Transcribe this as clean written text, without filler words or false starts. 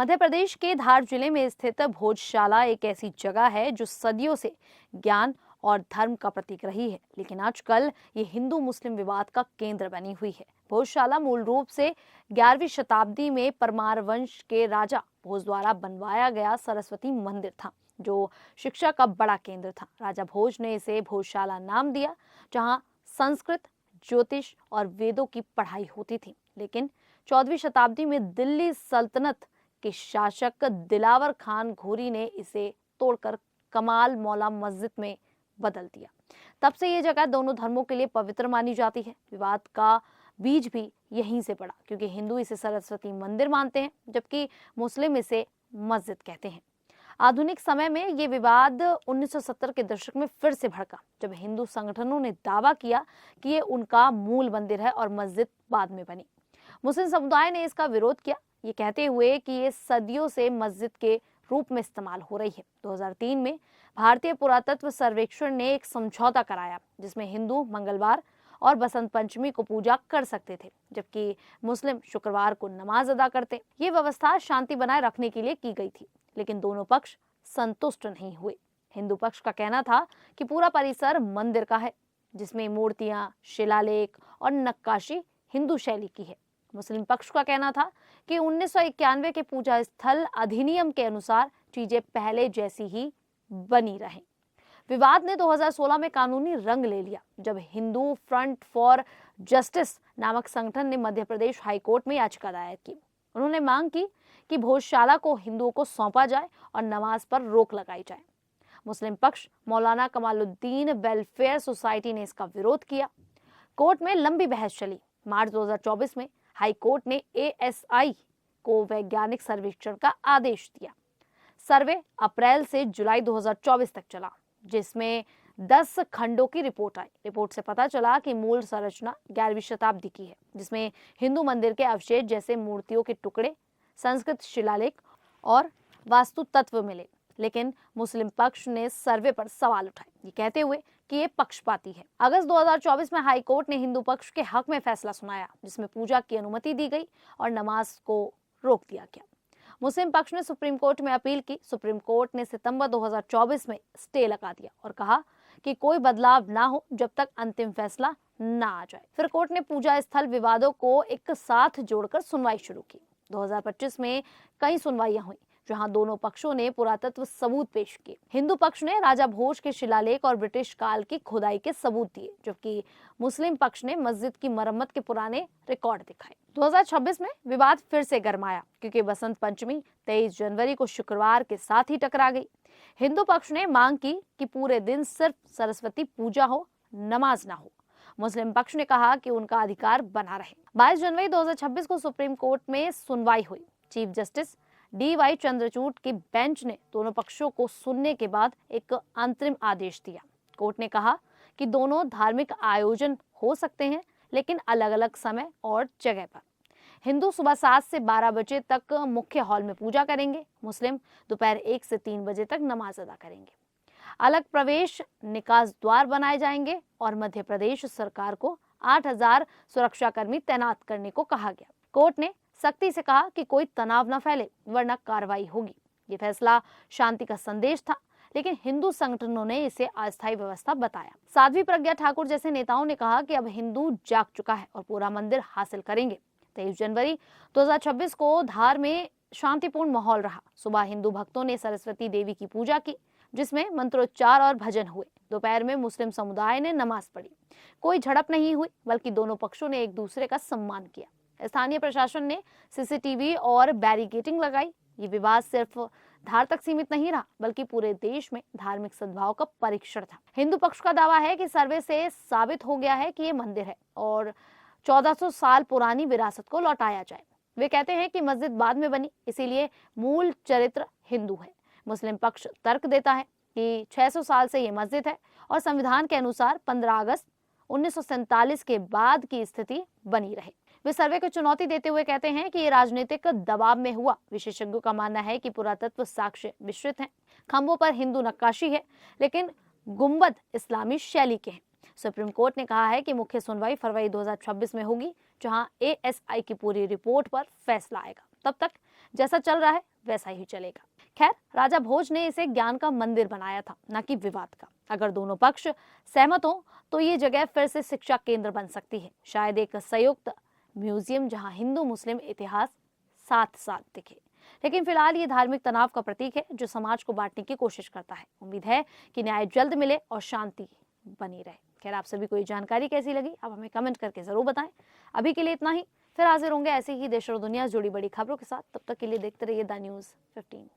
मध्य प्रदेश के धार जिले में स्थित भोजशाला एक ऐसी जगह है जो सदियों से ज्ञान और धर्म का प्रतीक रही है, लेकिन आजकल ये हिंदू मुस्लिम विवाद का केंद्र बनी हुई है। भोजशाला मूल रूप से 11वीं शताब्दी में परमार वंश के राजा भोज द्वारा बनवाया गया सरस्वती मंदिर था, जो शिक्षा का बड़ा केंद्र था। राजा भोज ने इसे भोजशाला नाम दिया, जहां संस्कृत, ज्योतिष और वेदों की पढ़ाई होती थी। लेकिन 14वीं शताब्दी में दिल्ली सल्तनत के शासक दिलावर खान घोरी ने इसे तोड़कर कमाल मौला मस्जिद में बदल दिया। तब से ये जगह दोनों धर्मों के लिए पवित्र मानी जाती है। विवाद का बीज भी यहीं से पड़ा, क्योंकि हिंदू इसे सरस्वती मंदिर मानते हैं, जबकि मुस्लिम इसे मस्जिद कहते हैं। आधुनिक समय में ये विवाद 1970 के दशक में फिर से भड़का, जब हिंदू संगठनों ने दावा किया कि ये उनका मूल मंदिर है और मस्जिद बाद में बनी। मुस्लिम समुदाय ने इसका विरोध किया, ये कहते हुए कि ये सदियों से मस्जिद के रूप में इस्तेमाल हो रही है। 2003 में भारतीय पुरातत्व सर्वेक्षण ने एक समझौता कराया, जिसमें हिंदू मंगलवार और बसंत पंचमी को पूजा कर सकते थे, जबकि मुस्लिम शुक्रवार को नमाज अदा करते। ये व्यवस्था शांति बनाए रखने के लिए की गई थी, लेकिन दोनों पक्ष संतुष्ट नहीं हुए। हिंदू पक्ष का कहना था कि पूरा परिसर मंदिर का है, जिसमें मूर्तियां, शिलालेख और नक्काशी हिंदू शैली की है। मुस्लिम पक्ष का कहना था कि 1991 के पूजा स्थल अधिनियम के अनुसार चीजें पहले जैसी ही बनी रहें। विवाद ने 2016 में कानूनी रंग ले लिया, जब हिंदू फ्रंट फॉर जस्टिस नामक संगठन ने मध्य प्रदेश हाईकोर्ट में याचिका दायर की। उन्होंने मांग की कि भोजशाला को हिंदुओं को सौंपा जाए और नमाज पर रोक लगाई जाए। मुस्लिम पक्ष मौलाना कमालुद्दीन वेलफेयर सोसाइटी ने इसका विरोध किया। कोर्ट में लंबी बहस चली। मार्च 2024 में हाई कोर्ट ने एएसआई को वैज्ञानिक सर्वेक्षण का आदेश दिया। सर्वे अप्रैल से जुलाई 2024 तक चला, जिसमें 10 खंडों की रिपोर्ट आई। रिपोर्ट से पता चला कि मूल संरचना 11वीं शताब्दी की है, जिसमें हिंदू मंदिर के अवशेष जैसे मूर्तियों के टुकड़े, संस्कृत शिलालेख और वास्तु तत्व मिले। लेकिन मुस्लिम पक्ष ने सर्वे पर सवाल उठाए, ये कहते हुए कि ये पक्षपाती है। अगस्त 2024 में हाई कोर्ट ने हिंदू पक्ष के हक में फैसला सुनाया, जिसमें पूजा की अनुमति दी गई और नमाज को रोक दिया गया। मुस्लिम पक्ष ने सुप्रीम कोर्ट में अपील की। सुप्रीम कोर्ट ने सितंबर 2024 में स्टे लगा दिया और कहा कि कोई बदलाव ना हो जब तक अंतिम फैसला ना आ जाए। फिर कोर्ट ने पूजा स्थल विवादों को एक साथ जोड़कर सुनवाई शुरू की। 2025 में कई सुनवाइयां हुई, जहां दोनों पक्षों ने पुरातत्व सबूत पेश किए। हिंदू पक्ष ने राजा भोज के शिलालेख और ब्रिटिश काल की खुदाई के सबूत दिए, जबकि मुस्लिम पक्ष ने मस्जिद की मरम्मत के पुराने रिकॉर्ड दिखाए। 2026 में विवाद फिर से गरमाया, क्योंकि बसंत पंचमी 23 जनवरी को शुक्रवार के साथ ही टकरा गई। हिंदू पक्ष ने मांग की कि पूरे दिन सिर्फ सरस्वती पूजा हो, नमाज ना हो। मुस्लिम पक्ष ने कहा कि उनका अधिकार बना रहे। 22 जनवरी 2026 को सुप्रीम कोर्ट में सुनवाई हुई। चीफ जस्टिस DY चंद्रचूड़ की बेंच ने दोनों पक्षों को सुनने के बाद एक अंतरिम आदेश दिया। कोर्ट ने कहा कि दोनों धार्मिक आयोजन हो सकते हैं, लेकिन अलग अलग समय और जगह पर। हिंदू सुबह 7 से 12 बजे तक मुख्य हॉल में पूजा करेंगे, मुस्लिम दोपहर 1 से 3 बजे तक नमाज अदा करेंगे। अलग प्रवेश निकास द्वार बनाए जाएंगे और मध्य प्रदेश सरकार को 8000 सुरक्षाकर्मी तैनात करने को कहा गया। कोर्ट ने सख्ती से कहा कि कोई तनाव न फैले, वरना कार्रवाई होगी। ये फैसला शांति का संदेश था, लेकिन हिंदू संगठनों ने इसे अस्थायी व्यवस्था बताया। साध्वी प्रज्ञा ठाकुर जैसे नेताओं ने कहा कि अब हिंदू जाग चुका है और पूरा मंदिर हासिल करेंगे। 23 जनवरी 2026 को धार में शांतिपूर्ण माहौल रहा। सुबह हिंदू भक्तों ने सरस्वती देवी की पूजा की, जिसमें मंत्रोच्चार और भजन हुए। दोपहर में मुस्लिम समुदाय ने नमाज पढ़ी। कोई झड़प नहीं हुई, बल्कि दोनों पक्षों ने एक दूसरे का सम्मान किया। स्थानीय प्रशासन ने CCTV और बैरिकेडिंग लगाई। ये विवाद सिर्फ धार तक सीमित नहीं रहा, बल्कि पूरे देश में धार्मिक सद्भाव का परीक्षण था। हिंदू पक्ष का दावा है कि सर्वे से साबित हो गया है कि ये मंदिर है और 1400 साल पुरानी विरासत को लौटाया जाए। वे कहते हैं कि मस्जिद बाद में बनी, इसीलिए मूल चरित्र हिंदू है। मुस्लिम पक्ष तर्क देता है कि 600 साल से ये मस्जिद है और संविधान के अनुसार 15 अगस्त 1947 के बाद की स्थिति बनी रहे। वे सर्वे को चुनौती देते हुए कहते हैं कि ये राजनीतिक दबाव में हुआ। विशेषज्ञों का मानना है कि पुरातत्व साक्ष्य मिश्रित हैं। खंभों पर हिंदू नक्काशी है, लेकिन गुंबद इस्लामी शैली के हैं। सुप्रीम कोर्ट ने कहा है कि मुख्य सुनवाई फरवरी 2026 में होगी, जहां ASI की पूरी रिपोर्ट पर फैसला आएगा। तब तक जैसा चल रहा है वैसा ही चलेगा। खैर, राजा भोज ने इसे ज्ञान का मंदिर बनाया था, न कि विवाद का। अगर दोनों पक्ष सहमत हो तो ये जगह फिर से शिक्षा केंद्र बन सकती है, शायद एक संयुक्त म्यूजियम जहां हिंदू मुस्लिम इतिहास साथ साथ दिखे। लेकिन फिलहाल ये धार्मिक तनाव का प्रतीक है जो समाज को बांटने की कोशिश करता है। उम्मीद है कि न्याय जल्द मिले और शांति बनी रहे। खैर, आप सभी को ये जानकारी कैसी लगी आप हमें कमेंट करके जरूर बताएं। अभी के लिए इतना ही, फिर हाजिर होंगे ऐसे ही देश और दुनिया से जुड़ी बड़ी खबरों के साथ। तब तक के लिए देखते रहिए द न्यूज़ 15।